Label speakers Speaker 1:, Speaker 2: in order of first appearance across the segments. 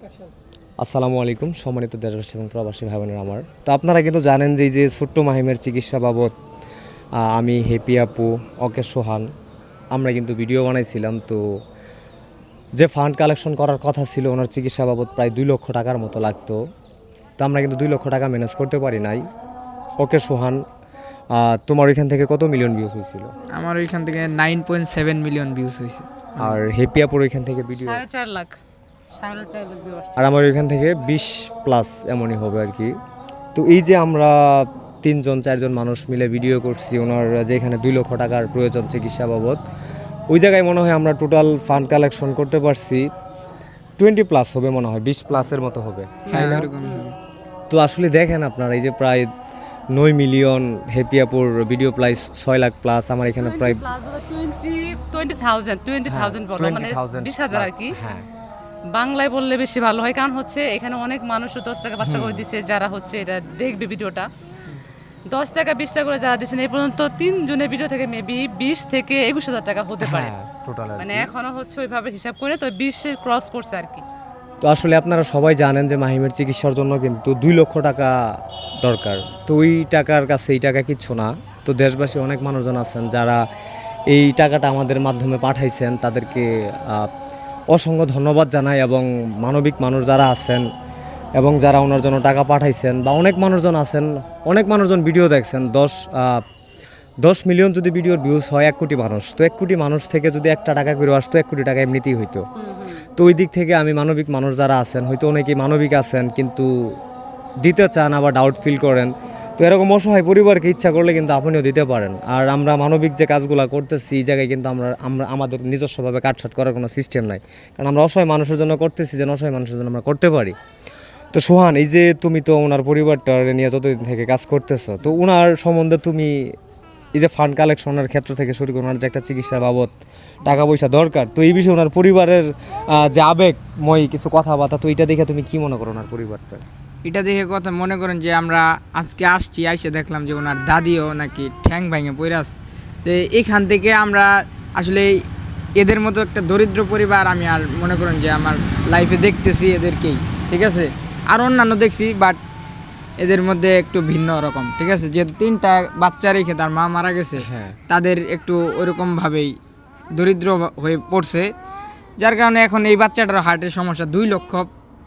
Speaker 1: আসসালামু আলাইকুম সম্মানিত দেশবাসী এবং প্রবাসী ভাই বোনেরা আমার। তো আপনারা কিন্তু জানেন যে এই যে ছোট্ট মাহিমের চিকিৎসা বাবদ আমি হ্যাপি আপু, ওকে সোহান আমরা কিন্তু ভিডিও বানাইছিলাম। তো যে ফান্ড কালেকশন করার কথা ছিল ওনার চিকিৎসা বাবদ প্রায় 2 লক্ষ টাকার মতো লাগতো। তো আমরা কিন্তু 2 লক্ষ টাকা ম্যানেজ করতে পারি নাই। ওকে সোহান, তোমার ওইখান থেকে কত মিলিয়ন ভিউজ হয়েছিল?
Speaker 2: আমার ওইখান থেকে 9.7 মিলিয়ন ভিউজ হয়েছে।
Speaker 1: আর হ্যাপি আপুর ওইখান থেকে ভিডিও
Speaker 3: 4.5 লাখ 4.5 লাখ ভিউয়ার্স।
Speaker 1: আর আমার ওইখান থেকে 20 প্লাস এমনই হবে আর কি। তো এই যে আমরা 3-4জন মানুষ মিলে ভিডিও করছি, ওনার যেখানে 2 লক্ষ টাকার প্রয়োজন চিকিৎসা বাবদ, ওই জায়গায় মনে হয় আমরা টোটাল ফান্ড কালেকশন করতে পারছি 20 প্লাস হবে, মনে হয় 20 প্লাসের মতো হবে।
Speaker 2: হ্যাঁ এরকম।
Speaker 1: তো আসলে দেখেন আপনারা এই যে প্রায় 9 মিলিয়ন হ্যাপি আপুর ভিডিও প্রাইস 6 লাখ প্লাস, আমার এখানে প্রায়
Speaker 3: 20,000 বলো, মানে 20,000 আর কি।
Speaker 1: হ্যাঁ
Speaker 3: বাংলায় বললে বেশি ভালো হয়, কারণ হচ্ছে এখানে অনেক মানুষ 10 টাকা 5 টাকা করে দিচ্ছে, যারা হচ্ছে এটা দেখবে ভিডিওটা 10 টাকা 20 টাকা করে যারা দিচ্ছেন এই পর্যন্ত 3 জনের ভিডিও থেকে মেবি 20 থেকে 21,000 টাকা হতে পারে।
Speaker 1: টোটাল
Speaker 3: মানে এখনো হচ্ছে ওইভাবে হিসাব করে তো 20 ক্রস করছে আর কি।
Speaker 1: তো আসলে আপনারা সবাই জানেন যে মাহিমের চিকিৎসার জন্য কিন্তু 2 লক্ষ টাকা দরকার। তো ওই টাকার কাছে এই টাকা কিচ্ছু না। তো দেশবাসী অনেক মানুষজন আছেন যারা এই টাকাটা আমাদের মাধ্যমে পাঠাইছেন, তাদেরকে অসংখ্য ধন্যবাদ জানাই। এবং মানবিক মানুষ যারা আছেন এবং যারা ওনার জন্য টাকা পাঠাইছেন, বা অনেক মানুষজন আছেন, অনেক মানুষজন ভিডিও দেখছেন। 10 মিলিয়ন যদি ভিডিওর ভিউজ হয় 1 কোটি মানুষ, তো 1 কোটি মানুষ থেকে যদি একটা টাকা করে আসতো 1 কোটি টাকা এমনিতেই হইতো। তো ওই দিক থেকে আমি মানবিক মানুষ যারা আছেন, হয়তো অনেকেই মানবিক আছেন কিন্তু দিতে চান, আবার ডাউট ফিল করেন, তো এরকম অসহায় পরিবারকে ইচ্ছা করলে কিন্তু আপনিও দিতে পারেন। আর আমরা মানবিক যে কাজগুলো করতেছি এই জায়গায় কিন্তু আমরা আমাদের নিজস্বভাবে কাটছাট করার কোনো সিস্টেম নাই, কারণ আমরা অসহায় মানুষের জন্য করতেছি, যেন অসহায় মানুষের জন্য আমরা করতে পারি। তো সোহান, এই যে তুমি তো ওনার পরিবারটা নিয়ে যতদিন থেকে কাজ করতেছো, তো ওনার সম্বন্ধে তুমি এই যে ফান্ড কালেকশনের ক্ষেত্র থেকে শুরু করে ওনার যে একটা চিকিৎসা বাবদ টাকা পয়সা দরকার, তো এই বিষয়ে ওনার পরিবারের যে আবেগময় কিছু কথাবার্তা, তো এইটা দেখে তুমি কি মনে করো ওনার পরিবারটা?
Speaker 2: এটা দেখে কথা মনে করেন যে আমরা আজকে আসছি, আইসে দেখলাম যে ওনার দাদিও নাকি ঠ্যাং ভেঙে পড়ে আছে। তো এখান থেকে আমরা আসলে এদের মতো একটা দরিদ্র পরিবার আমি আর মনে করেন যে আমার লাইফে দেখতেছি এদেরকেই, ঠিক আছে। আর অন্যান্য দেখছি, বাট এদের মধ্যে একটু ভিন্ন রকম, ঠিক আছে। যে 3টা বাচ্চা রেখে তার মা মারা গেছে, তাদের একটু ওইরকমভাবেই দরিদ্র হয়ে পড়ছে, যার কারণে এখন এই বাচ্চাটার হার্টের সমস্যা, 2 লক্ষ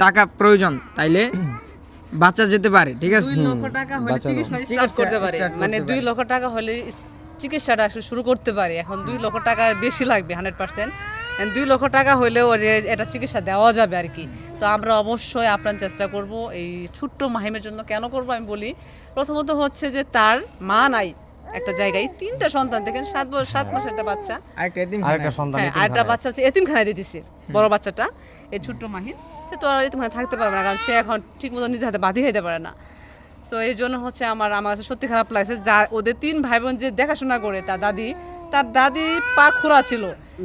Speaker 2: টাকা প্রয়োজন, তাইলে বাচ্চা যেতে পারে, ঠিক আছে।
Speaker 3: 2 লক্ষ টাকা হলে চিকিৎসা স্টার্ট করতে পারে, মানে 2 লক্ষ টাকা হলে চিকিৎসাটা আসলে শুরু করতে পারে। এখন 2 লক্ষ টাকা বেশি লাগবে 100%। 2 লক্ষ টাকা হলেও এটা চিকিৎসা দেওয়া যাবে আর কি। তো আমরা অবশ্যই আপ্রাণ চেষ্টা করব এই ছোট্ট মাহিমের জন্য। কেন করব আমি বলি, প্রথমত হচ্ছে যে তার মা নাই একটা জায়গায়, 3টা সন্তান, দেখেন 7 মাসের একটা বাচ্চা,
Speaker 1: আরেকটা সন্তান,
Speaker 3: হ্যাঁ আরেকটা বাচ্চা হচ্ছে এতিমখানায় দিয়ে দিছে। বড় বাচ্চাটা এই ছোট্ট মাহিম, সে তো আর এতিমখানায় থাকতে পারবে না, কারণ সে এখন ঠিক মতো নিজের হাতে বাঁধি হইতে পারে না। সো এই জন্য হচ্ছে আমার কাছে সত্যি খারাপ লাগছে। যা ওদের 3 ভাই বোন যে দেখাশোনা করে, তার দাদি পা খুঁড়া ছিল,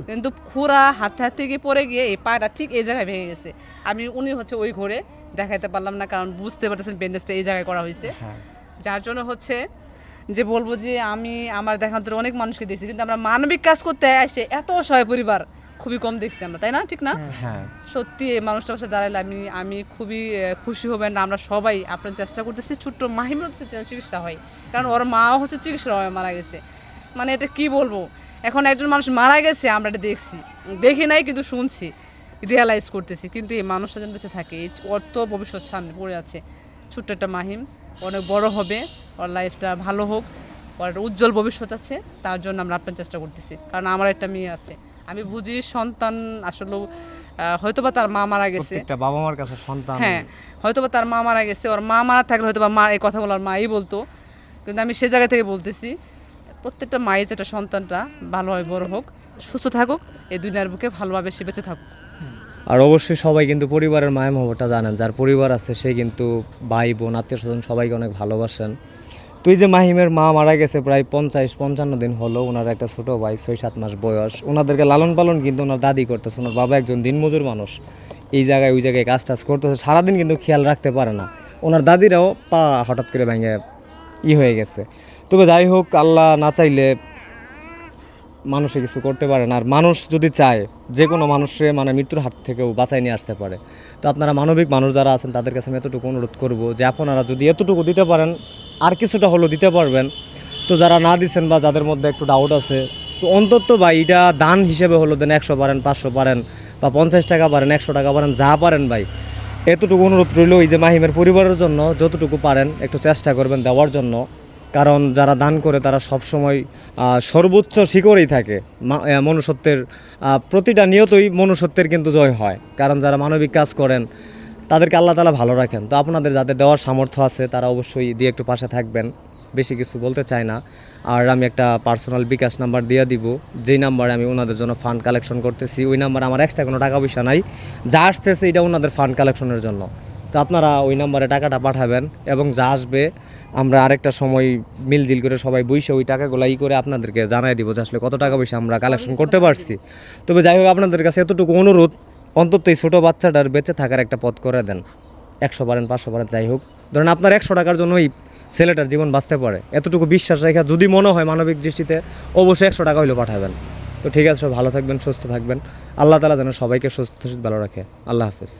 Speaker 3: কিন্তু খুঁড়া হাতে হাতে গিয়ে পড়ে গিয়ে এই পাটা ঠিক এই জায়গায় ভেঙে গেছে। উনি হচ্ছে ওই ঘরে দেখাইতে পারলাম না, কারণ বুঝতে পারতেছেন ব্যান্ডেজটা এই জায়গায় করা হয়েছে। যার জন্য হচ্ছে যে বলবো যে আমি আমার দেখান্তরে অনেক মানুষকে দেখছি, কিন্তু আমরা মানবিক কাজ করতে আসে এত অসহায় পরিবার খুবই কম দেখছি আমরা, তাই না? ঠিক না? সত্যি এই মানুষটার পাশে দাঁড়ালে আমি খুবই খুশি হবেন। আমরা সবাই আপনার চেষ্টা করতেছি ছোট্ট মাহিমের চিকিৎসা হয়, কারণ ওর মাও হচ্ছে চিকিৎসা মারা গেছে। মানে এটা কি বলবো, এখন একজন মানুষ মারা গেছে, আমরা এটা দেখি নাই কিন্তু শুনছি, রিয়ালাইজ করতেছি, কিন্তু এই মানুষটা যেন বেঁচে থাকে, ওর তো ভবিষ্যৎ সামনে পড়ে আছে। ছোট্ট একটা মাহিম অনেক বড় হবে, ওর লাইফটা ভালো হোক, ওর একটা উজ্জ্বল ভবিষ্যৎ আছে, তার জন্য আমরা আপনার চেষ্টা করতেছি। কারণ আমার একটা মেয়ে আছে, আমি বুঝি সন্তান আসলে হয়তোবা তার মা মারা গেছে,
Speaker 1: প্রত্যেকটা বাবা মার কাছে সন্তান,
Speaker 3: হ্যাঁ হয়তোবা তার মা মারা গেছে, ওর মা মারা থাকলে হয়তোবা মা এই কথাগুলো আর মাই বলতো, কিন্তু আমি সে জায়গা থেকে বলতেছি প্রত্যেকটা মায়ের যেটা সন্তানটা ভালোভাবে বড় হোক, সুস্থ থাকুক, এই দুনিয়ার বুকে ভালোভাবে সে বেঁচে থাকুক।
Speaker 1: আর অবশ্যই সবাই কিন্তু পরিবারের মায়া মহব্বতটা জানেন, যার পরিবার আছে সে কিন্তু ভাই বোন আত্মীয় স্বজন সবাইকে অনেক ভালোবাসেন। তো এই যে মাহিমের মা মারা গেছে প্রায় 50-55 দিন হলো, ওনার একটা ছোট ভাই 6-7 মাস বয়স, ওনাদেরকে লালন পালন কিন্তু ওনার দাদি করতেছে। ওনার বাবা একজন দিনমজুর মানুষ, এই জায়গায় ওই জায়গায় কাজ টাজ করতেছে, সারাদিন কিন্তু খেয়াল রাখতে পারে না। ওনার দাদিরাও পা হঠাৎ করে ভেঙে হয়ে গেছে। তবে যাই হোক, আল্লাহ না চাইলে মানুষে কিছু করতে পারে না। আর মানুষ যদি চায় যে কোনো মানুষের মানে মৃত্যুর হাত থেকেও বাঁচাই নিয়ে আসতে পারে। তো আপনারা মানবিক মানুষ যারা আছেন তাদের কাছে আমি এতটুকু অনুরোধ করব যে আপনারা যদি এতটুকু দিতে পারেন, আর কিছুটা হলেও দিতে পারবেন। তো যারা না দিচ্ছেন বা যাদের মধ্যে একটু ডাউট আছে, তো অন্তত ভাই এটা দান হিসেবে হলো দেন, 100 পারেন, 500 পারেন, বা 50 টাকা পারেন, 100 টাকা পারেন, যা পারেন ভাই। এতটুকু অনুরোধ রইল এই যে মাহিমের পরিবারের জন্য, যতটুকু পারেন একটু চেষ্টা করবেন দেওয়ার জন্য। কারণ যারা দান করে তারা সবসময় সর্বোচ্চ শিখরেই থাকে। মনুষ্যত্বের প্রতিটা নিয়তই মনুষ্যত্বের কিন্তু জয় হয়। কারণ যারা মানবিক কাজ করেন তাদেরকে আল্লাহ তাআলা ভালো রাখেন। তো আপনাদের যাদের দেওয়ার সামর্থ্য আছে তারা অবশ্যই দিয়ে একটু পাশে থাকবেন। বেশি কিছু বলতে চাই না। আর আমি একটা পার্সোনাল বিকাশ নাম্বার দিয়ে দিব, যেই নাম্বারে আমি ওনাদের জন্য ফান্ড কালেকশন করতেছি। ওই নাম্বারে আমার এক্সট্রা কোনো টাকা পয়সা নাই, যা আসতেছে এটা ওনাদের ফান্ড কালেকশনের জন্য। তো আপনারা ওই নাম্বারে টাকাটা পাঠাবেন, এবং যা আসবে আমরা আরেকটা সময় মিলজিল করে সবাই বইসে ওই টাকাগুলো করে আপনাদেরকে জানাই দিব যে আসলে কত টাকা পয়সা আমরা কালেকশন করতে পারছি। তবে যাই হোক, আপনাদের কাছে এতটুকু অনুরোধ, অন্তত এই ছোটো বাচ্চাটার বেঁচে থাকার একটা পথ করে দেন। 100 পারেন, 500 পারেন, যাই হোক। ধরেন আপনার 100 টাকার জন্য ওই ছেলেটার জীবন বাঁচতে পারে, এতটুকু বিশ্বাস রেখে যদি মনে হয় মানবিক দৃষ্টিতে, অবশ্যই 100 টাকা হইলেও পাঠাবেন। তো ঠিক আছে, সব ভালো থাকবেন, সুস্থ থাকবেন। আল্লাহ তাআলা যেন সবাইকে সুস্থ ভালো রাখে। আল্লাহ হাফেজ।